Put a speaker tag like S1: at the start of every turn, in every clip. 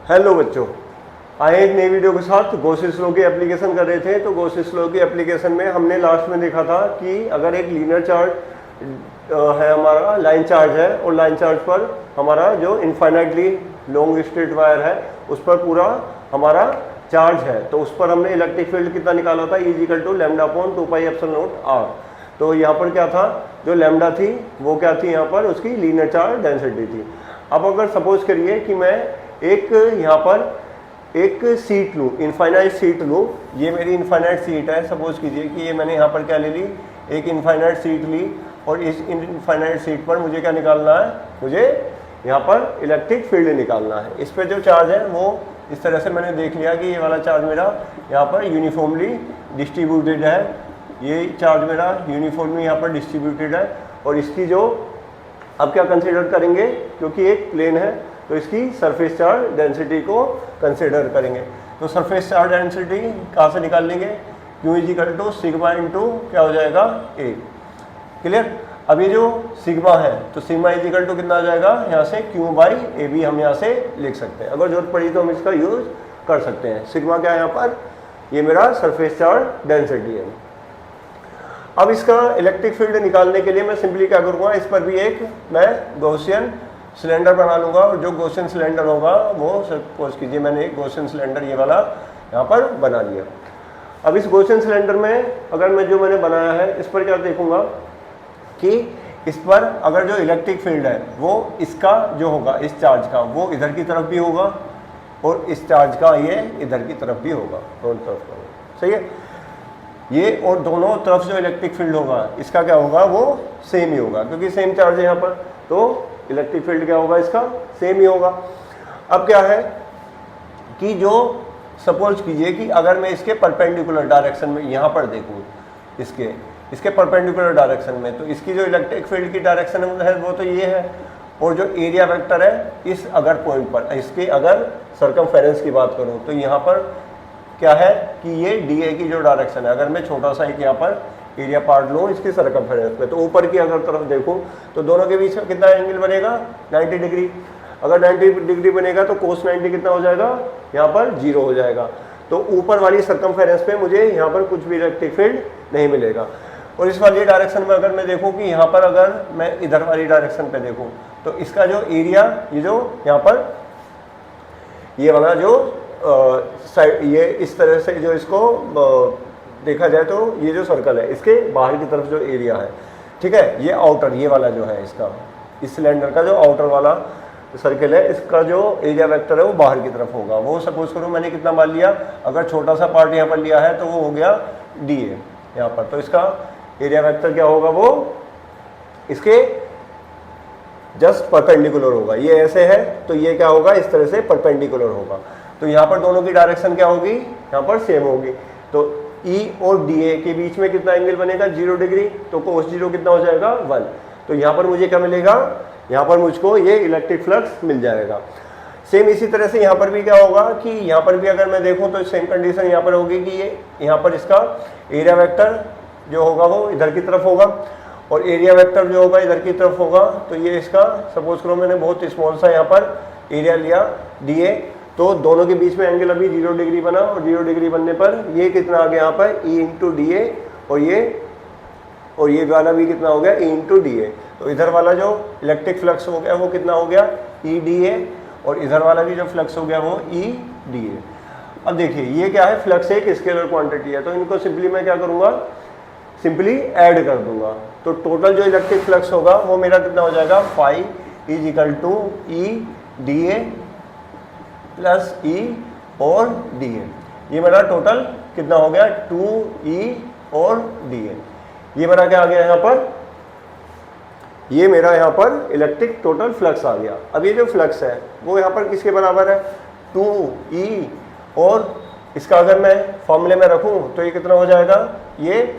S1: Hello बच्चों, आए एक नई वीडियो के साथ। गॉसिस लॉ की एप्लीकेशन कर रहे थे। तो गॉसिस लॉ की एप्लीकेशन में हमने लास्ट में देखा था कि अगर एक लीनियर चार्ज है, हमारा लाइन चार्ज है, और लाइन चार्ज पर हमारा जो इनफाइनाइटली लॉन्ग स्ट्रेट वायर है उस पर पूरा हमारा चार्ज है, तो उस पर हमने इलेक्ट्रिक फील्ड कितना निकाला था, E=λ/2 pi epsilon not r। तो यहाँ पर क्या था, जो लैम्डा थी वो क्या थी, यहाँ पर उसकी लीनियर चार्ज डेंसिटी थी। अब अगर सपोज करिए कि मैं एक यहाँ पर एक सीट लूँ, इनफाइनाइट सीट लूँ, ये मेरी इनफाइनाइट सीट है। सपोज कीजिए कि ये मैंने यहाँ पर क्या ले ली, एक इनफाइनाइट सीट ली, और इस इनफाइनाइट सीट पर मुझे क्या निकालना है, मुझे यहाँ पर इलेक्ट्रिक फील्ड निकालना है। इस पर जो चार्ज है वो इस तरह से मैंने देख लिया कि ये वाला चार्ज मेरा यहाँ पर यूनिफॉर्मली डिस्ट्रीब्यूटेड है, ये चार्ज मेरा यूनिफॉर्मली यहाँ पर डिस्ट्रीब्यूटेड है। और इसकी जो अब क्या कंसीडर करेंगे, क्योंकि एक प्लेन है तो इसकी सरफेस चार्ज डेंसिटी को कंसीडर करेंगे। तो सरफेस चार्ज डेंसिटी कहाँ से निकाल लेंगे, Q सिग्मा इंटू क्या हो जाएगा, A। क्लियर। अब ये जो सिग्मा है तो सिग्मा कितना आ जाएगा, यहाँ से Q/AB हम यहाँ से लिख सकते हैं। अगर जरूरत पड़ी तो हम इसका यूज कर सकते हैं। सिग्मा क्या है यहाँ पर, ये मेरा सरफेस चार्ज डेंसिटी है। अब इसका इलेक्ट्रिक फील्ड निकालने के लिए मैं सिंपली क्या करूँगा, इस पर भी एक मैं गॉसियन सिलेंडर बना लूँगा, और जो गॉसियन सिलेंडर होगा वो सपोज कीजिए मैंने एक गॉसियन सिलेंडर ये वाला यहाँ पर बना लिया। अब इस गॉसियन सिलेंडर में अगर मैं जो मैंने बनाया है इस पर क्या देखूँगा कि इस पर अगर जो इलेक्ट्रिक फील्ड है वो इसका जो होगा, इस चार्ज का वो इधर की तरफ भी होगा, और इस चार्ज का ये इधर की तरफ भी होगा, दोनों तरफ का। सही है। ये और दोनों तरफ जो इलेक्ट्रिक फील्ड होगा इसका क्या होगा, वो सेम ही होगा, क्योंकि सेम चार्ज है यहाँ पर, तो इलेक्ट्रिक फील्ड क्या होगा, इसका सेम ही होगा। अब क्या है कि जो सपोज कीजिए कि अगर मैं इसके परपेंडिकुलर डायरेक्शन में यहाँ पर देखूँ, इसके परपेंडिकुलर डायरेक्शन में, तो इसकी जो इलेक्ट्रिक फील्ड की डायरेक्शन है वो तो ये है, और जो एरिया वेक्टर है इस अगर पॉइंट पर, इसके अगर सर्कमफेरेंस की बात करूँ तो यहाँ पर क्या है कि ये DA की जो डायरेक्शन है, अगर मैं छोटा सा एक यहाँ पर एरिया पार्ट लूँ इसकी सर्कमफेरेंस में, तो ऊपर की अगर तरफ देखूँ तो दोनों के बीच में कितना एंगल बनेगा, 90 डिग्री। अगर 90 डिग्री बनेगा तो cos 90 कितना हो जाएगा, यहाँ पर 0 हो जाएगा। तो ऊपर वाली सर्कमफेरेंस पे मुझे यहाँ पर कुछ भी इलेक्ट्रिक फील्ड नहीं मिलेगा। और इस वाली डायरेक्शन में अगर मैं देखूँ कि यहाँ पर अगर मैं इधर वाली डायरेक्शन पे देखूँ तो इसका जो एरिया, ये जो यहाँ पर ये वाला जो साइड, ये इस तरह से जो इसको देखा जाए तो ये जो सर्कल है इसके बाहर की तरफ जो एरिया है, ठीक है, ये आउटर, ये वाला जो है इसका, इस सिलेंडर का जो आउटर वाला सर्कल है इसका जो एरिया वेक्टर है वो बाहर की तरफ होगा। वो सपोज करो मैंने कितना मान लिया, अगर छोटा सा पार्ट यहाँ पर लिया है तो वो हो गया DA यहाँ पर, तो इसका एरिया वेक्टर क्या होगा, वो इसके जस्ट परपेंडिकुलर होगा। ये ऐसे है तो ये क्या होगा, इस तरह से परपेंडिकुलर होगा। तो यहाँ पर दोनों की डायरेक्शन क्या होगी, यहाँ पर सेम होगी। तो E और DA के बीच में कितना एंगल बनेगा, 0 डिग्री, तो cos 0 कितना हो जाएगा, 1। तो यहाँ पर मुझे क्या मिलेगा, यहाँ पर मुझको ये इलेक्ट्रिक फ्लक्स मिल जाएगा। सेम इसी तरह से यहाँ पर भी क्या होगा कि यहाँ पर भी अगर मैं देखूँ तो सेम कंडीशन यहाँ पर होगी कि ये यहाँ पर इसका एरिया वेक्टर जो होगा वो इधर की तरफ होगा, और एरिया वेक्टर जो होगा इधर की तरफ होगा। तो ये इसका सपोज करो मैंने बहुत स्मॉल सा यहाँ पर एरिया लिया DA, तो दोनों के बीच में एंगल अभी 0 डिग्री बना, और 0 डिग्री बनने पर ये कितना आ गया यहाँ पर E/DA, और ये वाला भी कितना हो गया E/DA। तो इधर वाला जो इलेक्ट्रिक फ्लक्स हो गया वो कितना हो गया EDA, और इधर वाला भी जो फ्लक्स हो गया वो EDA। अब देखिए ये क्या है, फ्लक्स एक स्केलर क्वांटिटी है, तो इनको सिंपली मैं क्या करूँगा, सिंपली ऐड कर दूंगा। तो टोटल जो इलेक्ट्रिक फ्लक्स होगा वो मेरा कितना हो जाएगा, phi EDA प्लस E और DA। ये मेरा टोटल कितना हो गया, 2E और DA। ये मेरा क्या आ गया यहाँ पर, ये मेरा यहाँ पर इलेक्ट्रिक टोटल फ्लक्स आ गया। अब ये जो फ्लक्स है वो यहाँ पर किसके बराबर है, 2E, और इसका अगर मैं फॉर्मूले में रखूँ तो ये कितना हो जाएगा, ये,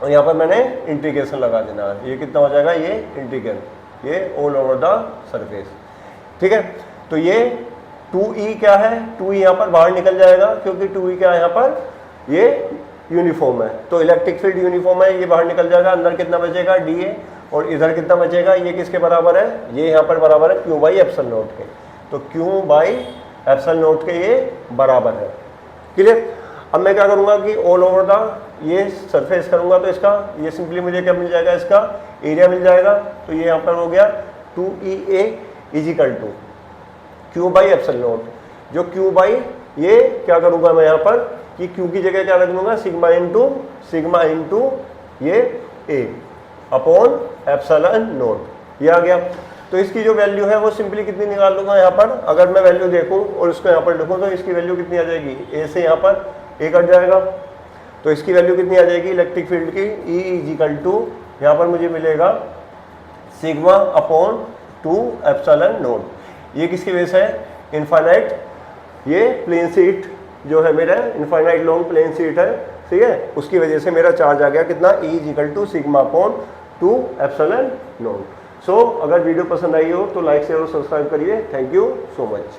S1: और यहाँ पर मैंने इंटीग्रेशन लगा देना है, ये कितना हो जाएगा, ये इंटीग्रल, ये ऑल ओवर द सरफेस, ठीक है। तो ये 2E क्या है, 2E यहाँ पर बाहर निकल जाएगा, क्योंकि 2E क्या है यहाँ पर, ये यूनिफॉर्म है, तो इलेक्ट्रिक फील्ड यूनिफॉर्म है, ये बाहर निकल जाएगा। अंदर कितना बचेगा, DA, और इधर कितना बचेगा, ये किसके बराबर है, ये यहाँ पर बराबर है Q/ε के। तो Q बाई एप्सिलॉन नॉट के ये बराबर है। क्लियर। अब मैं क्या करूंगा कि ऑल ओवर द ये सरफेस करूंगा तो इसका ये सिंपली मुझे क्या मिल जाएगा, इसका एरिया मिल जाएगा। तो ये यहाँ पर हो गया 2EA equal to Q by epsilon naught, जो Q बाई ये क्या करूंगा मैं यहाँ पर कि Q की जगह क्या रख दूंगा, सिग्मा इंटू ये A अपॉन एप्सिलॉन नॉट, ये आ गया। तो इसकी जो वैल्यू है वो सिंपली कितनी निकाल लूंगा यहाँ पर, अगर मैं वैल्यू देखूँ और इसको यहाँ पर लिखूँ तो इसकी वैल्यू कितनी आ जाएगी, A से यहाँ पर A कट जाएगा तो इसकी वैल्यू कितनी आ जाएगी इलेक्ट्रिक फील्ड की, E इजिकल टू यहाँ पर मुझे मिलेगा सिग्मा अपॉन 2 एप्सिलॉन नॉट। ये किसकी वजह से है, इनफाइनाइट ये प्लेन शीट जो है मेरा इनफाइनाइट लॉन्ग प्लेन शीट है, ठीक है, उसकी वजह से मेरा चार्ज आ गया कितना, E is equal to sigma upon 2 epsilon naught. So अगर वीडियो पसंद आई हो तो लाइक शेयर और सब्सक्राइब करिए। Thank you so much.